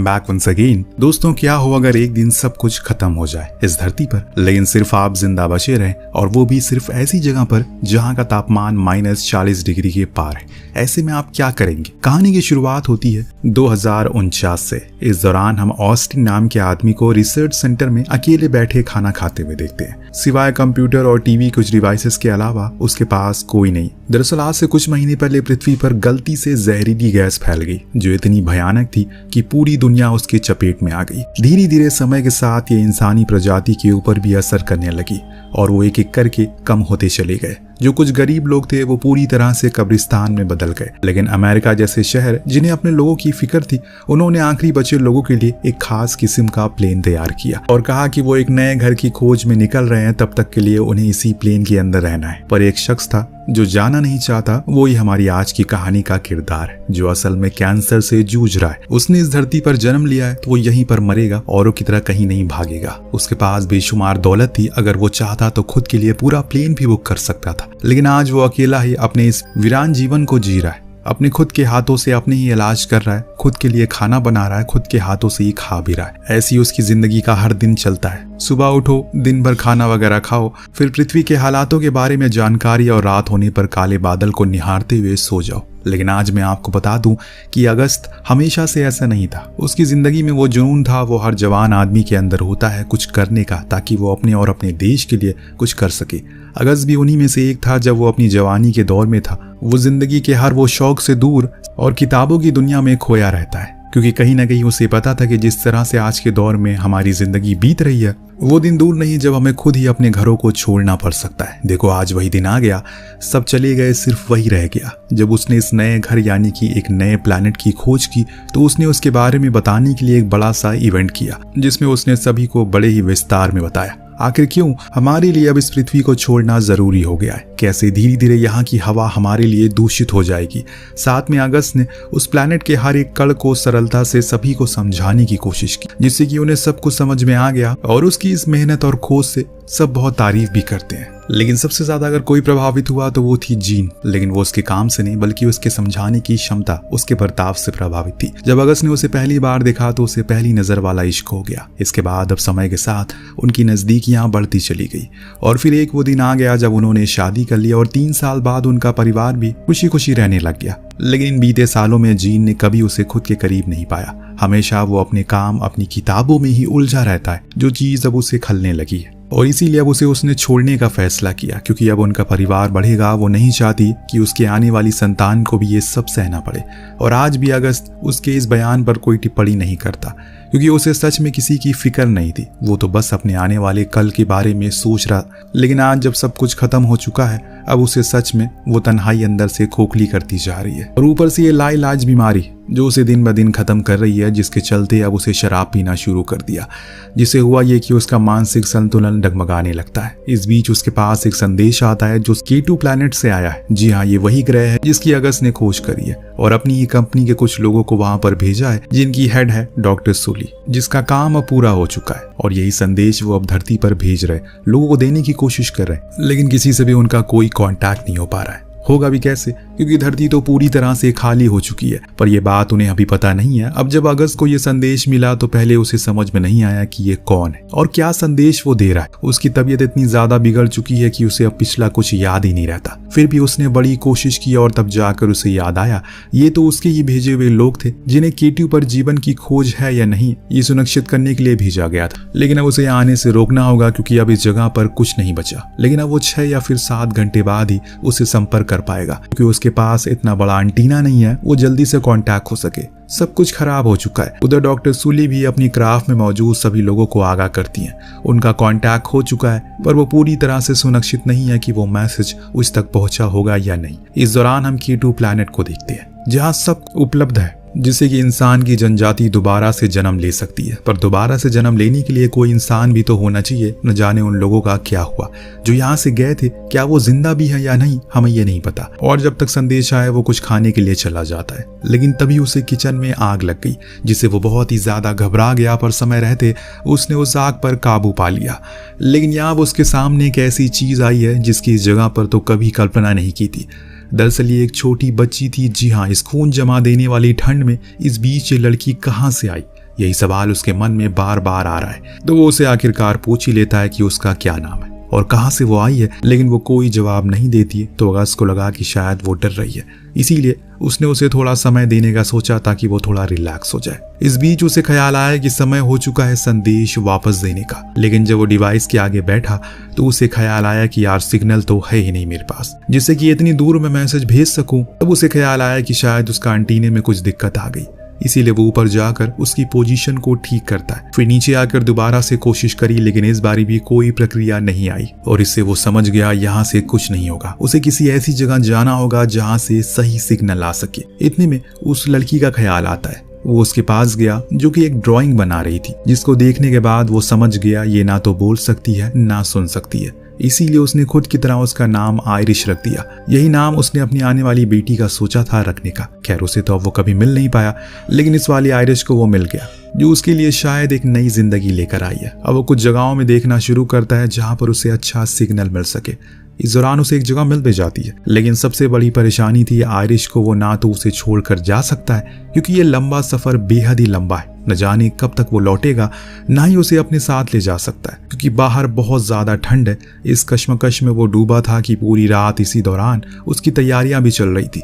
Back once again. दोस्तों, क्या हो अगर एक दिन सब कुछ खत्म हो जाए इस धरती पर, लेकिन सिर्फ आप जिंदा बचे रहें, और वो भी सिर्फ ऐसी जगह पर जहां का तापमान -40 डिग्री के पार है। ऐसे में आप क्या करेंगे? कहानी की शुरुआत होती है 2049 से। इस दौरान हम ऑस्टिन नाम के आदमी को रिसर्च सेंटर में अकेले बैठे खाना खाते हुए देखते हैं। सिवाय कंप्यूटर और टीवी कुछ डिवाइसेस के अलावा उसके पास कोई नहीं। दरअसल आज से कुछ महीने पहले पृथ्वी पर गलती से जहरीली गैस फैल गई, जो इतनी भयानक थी कि पूरी दुनिया उसकी चपेट में आ गई। धीरे धीरे समय के साथ ये इंसानी प्रजाति के ऊपर भी असर करने लगी और वो एक एक करके कम होते चले गए। जो कुछ गरीब लोग थे वो पूरी तरह से कब्रिस्तान में बदल गए। लेकिन अमेरिका जैसे शहर जिन्हें अपने लोगों की फिक्र थी, उन्होंने आखिरी बचे लोगों के लिए एक खास किस्म का प्लेन तैयार किया और कहा कि वो एक नए घर की खोज में निकल रहे हैं, तब तक के लिए उन्हें इसी प्लेन के अंदर रहना है। पर एक शख्स था जो जाना नहीं चाहता। वो ही हमारी आज की कहानी का किरदार है, जो असल में कैंसर से जूझ रहा है। उसने इस धरती पर जन्म लिया है तो वो यहीं पर मरेगा, औरों की तरह कहीं नहीं भागेगा। उसके पास बेशुमार दौलत थी, अगर वो चाहता तो खुद के लिए पूरा प्लेन भी बुक कर सकता था। लेकिन आज वो अकेला ही अपने इस वीरान जीवन को जी रहा है। अपने खुद के हाथों से अपने ही इलाज कर रहा है, खुद के लिए खाना बना रहा है, खुद के हाथों से ही खा भी रहा है। ऐसी उसकी जिंदगी का हर दिन चलता है। सुबह उठो, दिन भर खाना वगैरह खाओ, फिर पृथ्वी के हालातों के बारे में जानकारी और रात होने पर काले बादल को निहारते हुए सो जाओ। लेकिन आज मैं आपको बता दूं कि अगस्त हमेशा से ऐसा नहीं था। उसकी जिंदगी में वो जुनून था, वो हर जवान आदमी के अंदर होता है कुछ करने का, ताकि वो अपने और अपने देश के लिए कुछ कर सके। अगस्त भी उन्हीं में से एक था। जब वो अपनी जवानी के दौर में था, वो जिंदगी के हर वो शौक से दूर और किताबों की दुनिया में खोया रहता है, क्योंकि कहीं ना कहीं उसे पता था कि जिस तरह से आज के दौर में हमारी जिंदगी बीत रही है, वो दिन दूर नहीं जब हमें खुद ही अपने घरों को छोड़ना पड़ सकता है। देखो, आज वही दिन आ गया, सब चले गए, सिर्फ वही रह गया। जब उसने इस नए घर यानी कि एक नए प्लैनेट की खोज की, तो उसने उसके बारे में बताने के लिए एक बड़ा सा इवेंट किया, जिसमें उसने सभी को बड़े ही विस्तार में बताया आखिर क्यों हमारे लिए अब इस पृथ्वी को छोड़ना जरूरी हो गया है, कैसे धीरे धीरे यहाँ की हवा हमारे लिए दूषित हो जाएगी। साथ में अगस्त ने उस प्लैनेट के हर एक कण को सरलता से सभी को समझाने की कोशिश की, जिससे कि उन्हें सब कुछ समझ में आ गया और उसकी इस मेहनत और खोज से सब बहुत तारीफ भी करते हैं। लेकिन सबसे ज्यादा अगर कोई प्रभावित हुआ तो वो थी जीन। लेकिन वो उसके काम से नहीं, बल्कि उसके समझाने की क्षमता, उसके बर्ताव से प्रभावित थी। जब अगस्त ने उसे पहली बार देखा तो उसे पहली नजर वाला इश्क हो गया। इसके बाद अब समय के साथ उनकी नजदीकियां बढ़ती चली गई और फिर एक वो दिन आ गया जब उन्होंने शादी कर लिया और 3 साल बाद उनका परिवार भी खुशी खुशी रहने लग गया। लेकिन इन बीते सालों में जीन ने कभी उसे खुद के करीब नहीं पाया। हमेशा वो अपने काम, अपनी किताबों में ही उलझा रहता है, जो चीज अब उसे खलने लगी है। और इसीलिए अब उसने छोड़ने का फैसला किया, क्योंकि अब उनका परिवार बढ़ेगा। वो नहीं चाहती कि उसके आने वाली संतान को भी ये सब सहना पड़े। और आज भी अगस्त उसके इस बयान पर कोई टिप्पणी नहीं करता, क्योंकि उसे सच में किसी की फिक्र नहीं थी। वो तो बस अपने आने वाले कल के बारे में सोच रहा। लेकिन आज जब सब कुछ खत्म हो चुका है, अब उसे सच में वो तन्हाई अंदर से खोखली करती जा रही है। और ऊपर से ये लाइलाज बीमारी जो उसे दिन ब दिन खत्म कर रही है, जिसके चलते अब उसे शराब पीना शुरू कर दिया, जिससे हुआ ये कि उसका मानसिक संतुलन डगमगाने लगता है। इस बीच उसके पास एक संदेश आता है जो K2 प्लैनेट से आया है। जी हाँ, ये वही ग्रह है जिसकी अगस्त ने खोज करी है और अपनी ही कंपनी के कुछ लोगों को वहां पर भेजा है, जिनकी हेड है डॉक्टर सूली, जिसका काम अब पूरा हो चुका है। और यही संदेश वो अब धरती पर भेज रहे, लोगों को देने की कोशिश कर रहे। लेकिन किसी से भी उनका कोई कांटेक्ट नहीं हो पा रहा है। होगा भी कैसे, क्योंकि धरती तो पूरी तरह से खाली हो चुकी है। पर यह बात उन्हें अभी पता नहीं है। अब जब अगस्त को यह संदेश मिला तो पहले उसे समझ में नहीं आया कि ये कौन है और क्या संदेश वो दे रहा है। उसकी तबीयत इतनी ज्यादा बिगड़ चुकी है कि उसे अब पिछला कुछ याद ही नहीं रहता। फिर भी उसने बड़ी कोशिश की और तब जाकर उसे याद आया, ये तो उसके ही भेजे हुए लोग थे जिन्हें K2 पर जीवन की खोज है या नहीं, ये सुनिश्चित करने के लिए भेजा गया था। लेकिन अब उसे आने से रोकना होगा, क्योंकि अब इस जगह पर कुछ नहीं बचा। लेकिन अब वो 6 या फिर 7 घंटे बाद ही उसे संपर्क कर पाएगा, क्योंकि उसके पास इतना बड़ा एंटीना नहीं है वो जल्दी से कांटेक्ट हो सके। सब कुछ खराब हो चुका है। उधर डॉक्टर सूली भी अपनी क्राफ्ट में मौजूद सभी लोगों को आगाह करती हैं। उनका कांटेक्ट हो चुका है, पर वो पूरी तरह से सुनिश्चित नहीं है कि वो मैसेज उस तक पहुंचा होगा या नहीं। इस दौरान हम K2 प्लैनेट को देखते हैं, जहां सब उपलब्ध है, जिससे कि इंसान की जनजाति दोबारा से जन्म ले सकती है। पर दोबारा से जन्म लेने के लिए कोई इंसान भी तो होना चाहिए। न जाने उन लोगों का क्या हुआ जो यहाँ से गए थे, क्या वो जिंदा भी है या नहीं, हमें ये नहीं पता। और जब तक संदेश आए वो कुछ खाने के लिए चला जाता है। लेकिन तभी उसे किचन में आग लग गई, जिससे वो बहुत ही ज्यादा घबरा गया। पर समय रहते उसने उस आग पर काबू पा लिया। लेकिन यहाँ उसके सामने एक ऐसी चीज आई है जिसकी इस जगह पर तो कभी कल्पना नहीं की थी। दरअसल ये एक छोटी बच्ची थी। जी हाँ, इस खून जमा देने वाली ठंड में इस बीच ये लड़की कहाँ से आई? यही सवाल उसके मन में बार बार आ रहा है। तो वो उसे आखिरकार पूछ ही लेता है कि उसका क्या नाम है और कहाँ से वो आई है, लेकिन वो कोई जवाब नहीं देती है। तो अगस्त को लगा कि शायद वो डर रही है, इसीलिए उसने उसे थोड़ा समय देने का सोचा ताकि वो थोड़ा रिलैक्स हो जाए। इस बीच उसे ख्याल आया कि समय हो चुका है संदेश वापस देने का, लेकिन जब वो डिवाइस के आगे बैठा तो उसे ख्याल आया कि यार सिग्नल तो है ही नहीं मेरे पास जिससे कि इतनी दूर मैं मैसेज भेज सकूं। तब उसे ख्याल आया कि शायद उसका एंटीने में कुछ दिक्कत आ गई, इसीलिए वो ऊपर जाकर उसकी पोजीशन को ठीक करता है। फिर नीचे आकर दोबारा से कोशिश करी, लेकिन इस बारी भी कोई प्रक्रिया नहीं आई और इससे वो समझ गया यहाँ से कुछ नहीं होगा। उसे किसी ऐसी जगह जाना होगा जहाँ से सही सिग्नल आ सके। इतने में उस लड़की का ख्याल आता है। वो उसके पास गया जो कि एक ड्राइंग बना रही थी, जिसको देखने के बाद वो समझ गया ये ना तो बोल सकती है ना सुन सकती है। इसीलिए उसने खुद की तरह उसका नाम आयरिश रख दिया। यही नाम उसने अपनी आने वाली बेटी का सोचा था रखने का। खैर उसे तो अब वो कभी मिल नहीं पाया, लेकिन इस वाली आयरिश को वो मिल गया जो उसके लिए शायद एक नई जिंदगी लेकर आई है। अब वो कुछ जगहों में देखना शुरू करता है जहां पर उसे अच्छा सिग्नल मिल सके। इस दौरान उसे एक जगह मिल भी जाती है, लेकिन सबसे बड़ी परेशानी थी आयरिश को वो ना तो उसे छोड़कर जा सकता है क्योंकि ये लंबा सफर बेहद ही लंबा है। न जाने कब तक वो लौटेगा, ना ही उसे अपने साथ ले जा सकता है क्योंकि बाहर बहुत ज्यादा ठंड है। इस कश्मकश में वो डूबा था कि पूरी रात इसी दौरान उसकी तैयारियां भी चल रही थी,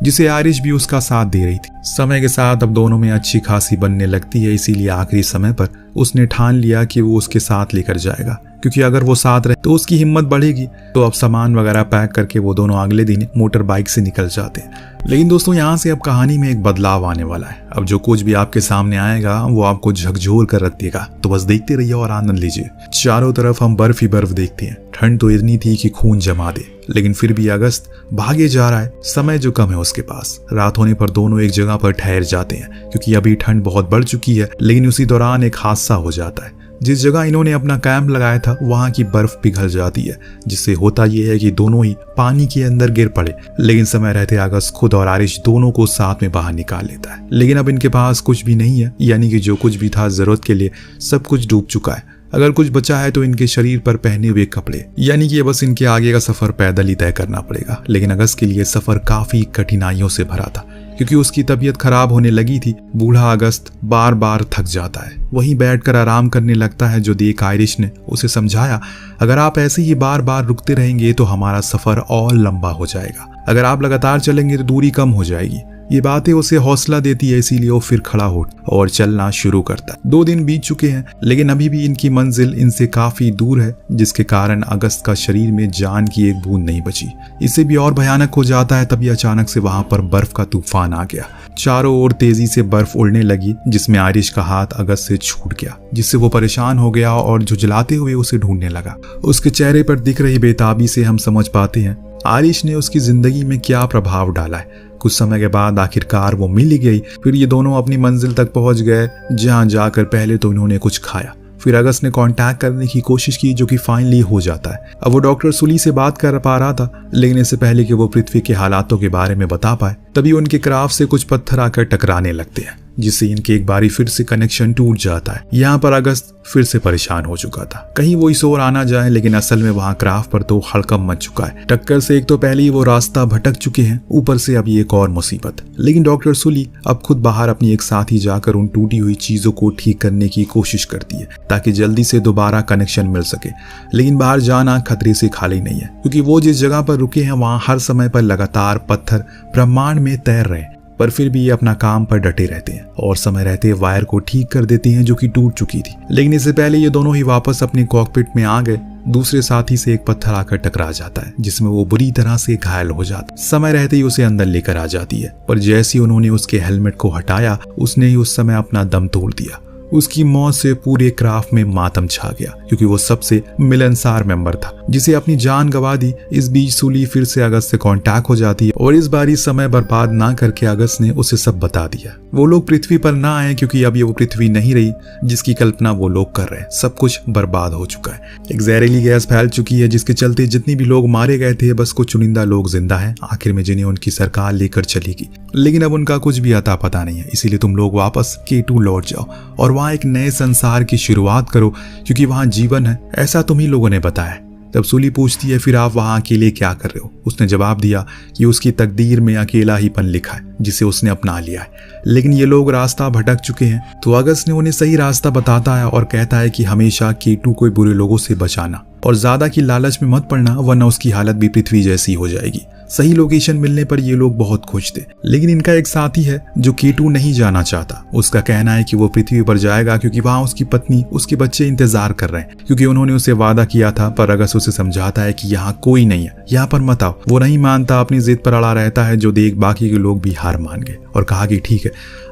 जिसे आयरिश भी उसका साथ दे रही थी। समय के साथ अब दोनों में अच्छी खासी बनने लगती है, इसीलिए आखिरी समय पर उसने ठान लिया कि वो उसके साथ लेकर जाएगा क्योंकि अगर वो साथ रहे तो उसकी हिम्मत बढ़ेगी। तो अब सामान वगैरह पैक करके वो दोनों अगले दिन मोटर बाइक से निकल जाते हैं। लेकिन दोस्तों यहाँ से अब कहानी में एक बदलाव आने वाला है। अब जो कुछ भी आपके सामने आएगा वो आपको झकझोर कर रख देगा, तो बस देखते रहिए और आनंद लीजिए। चारों तरफ हम बर्फ ही बर्फ देखते हैं। ठंड तो इतनी थी कि खून जमा दे, लेकिन फिर भी अगस्त भागे जा रहा है। समय जो कम है उसके पास। रात होने पर दोनों एक जगह पर ठहर जाते हैं क्योंकि अभी ठंड बहुत बढ़ चुकी है। लेकिन उसी दौरान एक हादसा हो जाता है। जिस जगह इन्होंने अपना कैंप लगाया था वहां की बर्फ पिघल जाती है, जिससे होता यह है कि दोनों ही पानी के अंदर गिर पड़े। लेकिन समय रहते अगस्त खुद और आयरिश दोनों को साथ में बाहर निकाल लेता है। लेकिन अब इनके पास कुछ भी नहीं है, यानी कि जो कुछ भी था जरूरत के लिए सब कुछ डूब चुका है। अगर कुछ बचा है तो इनके शरीर पर पहने हुए कपड़े, यानी कि बस इनके आगे का सफर पैदल ही तय करना पड़ेगा। लेकिन अगस्त के लिए सफर काफी कठिनाइयों से भरा था क्योंकि उसकी तबीयत खराब होने लगी थी। बूढ़ा अगस्त बार बार थक जाता है, वहीं बैठकर आराम करने लगता है, जो देख आयरिश ने उसे समझाया अगर आप ऐसे ही बार बार रुकते रहेंगे तो हमारा सफर और लंबा हो जाएगा। अगर आप लगातार चलेंगे तो दूरी कम हो जाएगी। ये बातें उसे हौसला देती है, इसीलिए वो फिर खड़ा हो और चलना शुरू करता है। 2 दिन बीत चुके हैं, लेकिन अभी भी इनकी मंजिल इनसे काफी दूर है, जिसके कारण अगस्त का शरीर में जान की एक बूंद नहीं बची। इससे भी और भयानक हो जाता है तभी अचानक से वहां पर बर्फ का तूफान आ गया। चारों ओर तेजी से बर्फ उड़ने लगी, जिसमें आयरिश का हाथ अगस्त से छूट गया, जिससे वो परेशान हो गया और झुंझलाते हुए उसे ढूंढने लगा। उसके चेहरे पर दिख रही बेताबी से हम समझ पाते हैं आयरिश ने उसकी जिंदगी में क्या प्रभाव डाला है। कुछ समय के बाद आखिरकार वो मिल ही गई। फिर ये दोनों अपनी मंजिल तक पहुंच गए, जहां जाकर पहले तो इन्होंने कुछ खाया। फिर अगस्त ने कांटेक्ट करने की कोशिश की, जो कि फाइनली हो जाता है। अब वो डॉक्टर सुली से बात कर पा रहा था, लेकिन इससे पहले कि वो पृथ्वी के हालातों के बारे में बता पाए तभी उनके क्राफ्ट से कुछ पत्थर आकर टकराने लगते हैं, जिससे इनके एक बारी फिर से कनेक्शन टूट जाता है। यहाँ पर अगस्त फिर से परेशान हो चुका था, कहीं वो इस ओर आना जाए, लेकिन असल में वहाँ क्राफ्ट पर तो हड़कंप मच चुका है। टक्कर से एक तो पहले ही वो रास्ता भटक चुके हैं, ऊपर से अभी एक और मुसीबत। लेकिन डॉक्टर सुली अब खुद बाहर अपनी एक साथी जाकर उन टूटी हुई चीजों को ठीक करने की कोशिश करती है ताकि जल्दी से दोबारा कनेक्शन मिल सके। लेकिन बाहर जाना खतरे से खाली नहीं है, क्योंकि वो जिस जगह पर रुके हैं वहाँ हर समय पर लगातार पत्थर ब्रह्मांड में तैर रहे हैं, पर फिर भी ये अपना काम पर डटे रहते हैं और समय रहते वायर को ठीक कर देते हैं जो कि टूट चुकी थी। लेकिन इससे पहले ये दोनों ही वापस अपने कॉकपिट में आ गए। दूसरे साथी से एक पत्थर आकर टकरा जाता है, जिसमें वो बुरी तरह से घायल हो जाता है। समय रहते ही उसे अंदर लेकर आ जाती है, पर जैसे ही उन्होंने उसके हेलमेट को हटाया उसने ही उस समय अपना दम तोड़ दिया। उसकी मौत से पूरे क्राफ्ट में मातम छा गया, क्योंकि वो सबसे मिलनसार मेंबर था जिसे अपनी जान गंवा दी। इस बीच सुली फिर से अगस्त से कांटेक्ट हो जाती है और इस बारी समय बर्बाद ना करके अगस्त ने उसे सब बता दिया। वो लोग पृथ्वी पर ना आए क्योंकि अब ये वो पृथ्वी नहीं रही जिसकी कल्पना वो लोग कर रहे हैं। सब कुछ बर्बाद हो चुका है। एक जहरीली गैस फैल चुकी है, जिसके चलते जितने भी लोग मारे गए थे बस कुछ चुनिंदा लोग जिंदा हैं, आखिर में जिन्हें उनकी सरकार लेकर चलेगी। लेकिन अब उनका कुछ भी अता पता नहीं है, इसीलिए तुम लोग वापस K2 लौट जाओ और वहाँ एक नए संसार की शुरुआत करो, क्योंकि वहाँ जीवन है, ऐसा तुम ही लोगों ने बताया। तब सुली पूछती है फिर आप वहां अकेले क्या कर रहे हो। उसने जवाब दिया कि उसकी तकदीर में अकेला ही पन लिखा है जिसे उसने अपना लिया है, लेकिन ये लोग रास्ता भटक चुके हैं। तो अगस्त ने उन्हें सही रास्ता बताता है और कहता है कि हमेशा K2 को बुरे लोगों से बचाना और ज्यादा की लालच में मत पड़ना, वरना उसकी हालत भी पृथ्वी जैसी हो जाएगी। सही लोकेशन मिलने पर ये लोग बहुत खुश थे, लेकिन इनका एक साथी है जो K2 नहीं जाना चाहता। उसका कहना है कि वो पृथ्वी पर जाएगा क्योंकि वहां उसकी पत्नी, उसके बच्चे इंतजार कर रहे हैं, क्योंकि उन्होंने उसे वादा किया था। पर अगस्त उसे समझाता है कि यहाँ कोई नहीं है, यहाँ पर मत आओ। वो नहीं मानता, अपनी जिद पर अड़ा रहता है, जो देख बाकी के लोग भी हार मान गए और कहा कि ठीक है,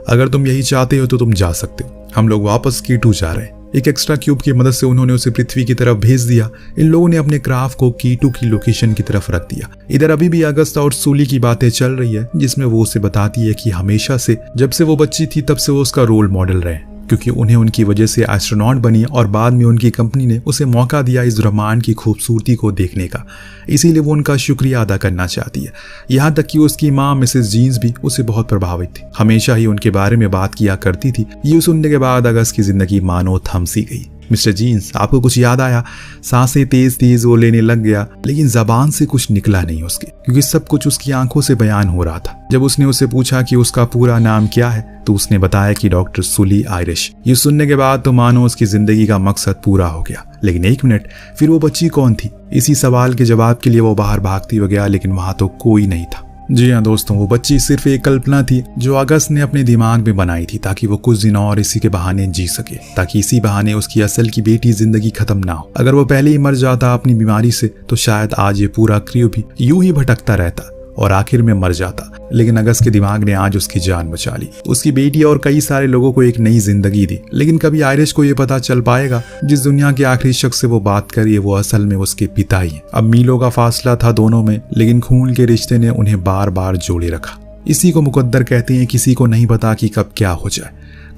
अगर तुम यही चाहते हो तो तुम जा सकते हो, हम लोग वापस K2 जा रहे हैं। एक एक्स्ट्रा क्यूब की मदद से उन्होंने उसे पृथ्वी की तरफ भेज दिया। इन लोगों ने अपने क्राफ्ट को K2 की लोकेशन की तरफ रख दिया। इधर अभी भी अगस्त और सुली की बातें चल रही है, जिसमें वो उसे बताती है कि हमेशा से जब से वो बच्ची थी तब से वो उसका रोल मॉडल रहे, क्योंकि उन्हें उनकी वजह से एस्ट्रोनॉट बनी और बाद में उनकी कंपनी ने उसे मौका दिया इस ब्रह्मांड की खूबसूरती को देखने का। इसीलिए वो उनका शुक्रिया अदा करना चाहती है। यहाँ तक कि उसकी माँ मिसेस जीन्स भी उसे बहुत प्रभावित थी, हमेशा ही उनके बारे में बात किया करती थी। ये सुनने के बाद अगस्त की जिंदगी मानो थम सी गई। मिस्टर जीन्स, आपको कुछ याद आया? सांसें तेज तेज वो लेने लग गया, लेकिन जबान से कुछ निकला नहीं उसके, क्योंकि सब कुछ उसकी आंखों से बयान हो रहा था। जब उसने उससे पूछा कि उसका पूरा नाम क्या है, तो उसने बताया कि डॉक्टर सुली आयरिश। ये सुनने के बाद तो मानो उसकी जिंदगी का मकसद पूरा हो गया। लेकिन एक मिनट, फिर वो बच्ची कौन थी? इसी सवाल के जवाब के लिए वो बाहर भागती हुई गया, लेकिन वहां तो कोई नहीं था। जी हाँ दोस्तों, वो बच्ची सिर्फ एक कल्पना थी जो अगस्त ने अपने दिमाग में बनाई थी, ताकि वो कुछ दिन और इसी के बहाने जी सके, ताकि इसी बहाने उसकी असल की बेटी जिंदगी खत्म ना हो। अगर वो पहले ही मर जाता अपनी बीमारी से, तो शायद आज ये पूरा क्रू भी यूं ही भटकता रहता और आखिर में मर जाता। लेकिन अगस्त के दिमाग ने आज उसकी जान बचा ली, उसकी बेटी और कई सारे लोगों को एक नई जिंदगी दी। लेकिन कभी आयरिश को ये पता चल पाएगा जिस दुनिया के आखिरी शख्स से वो बात करी वो असल में उसके पिता ही हैं। अब मीलों का फासला था दोनों में, लेकिन खून के रिश्ते ने उन्हें बार बार जोड़े रखा। इसी को मुकद्दर कहते हैं। किसी को नहीं पता कि कब क्या हो जाए,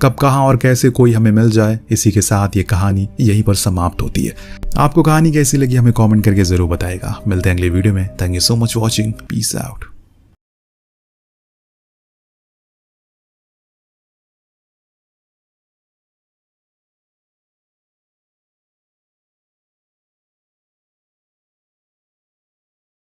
कब कहाँ और कैसे कोई हमें मिल जाए। इसी के साथ ये कहानी यहीं पर समाप्त होती है। आपको कहानी कैसी लगी हमें कमेंट करके जरूर बताएगा। मिलते हैं अगले वीडियो में। Thank you so much watching. Peace out.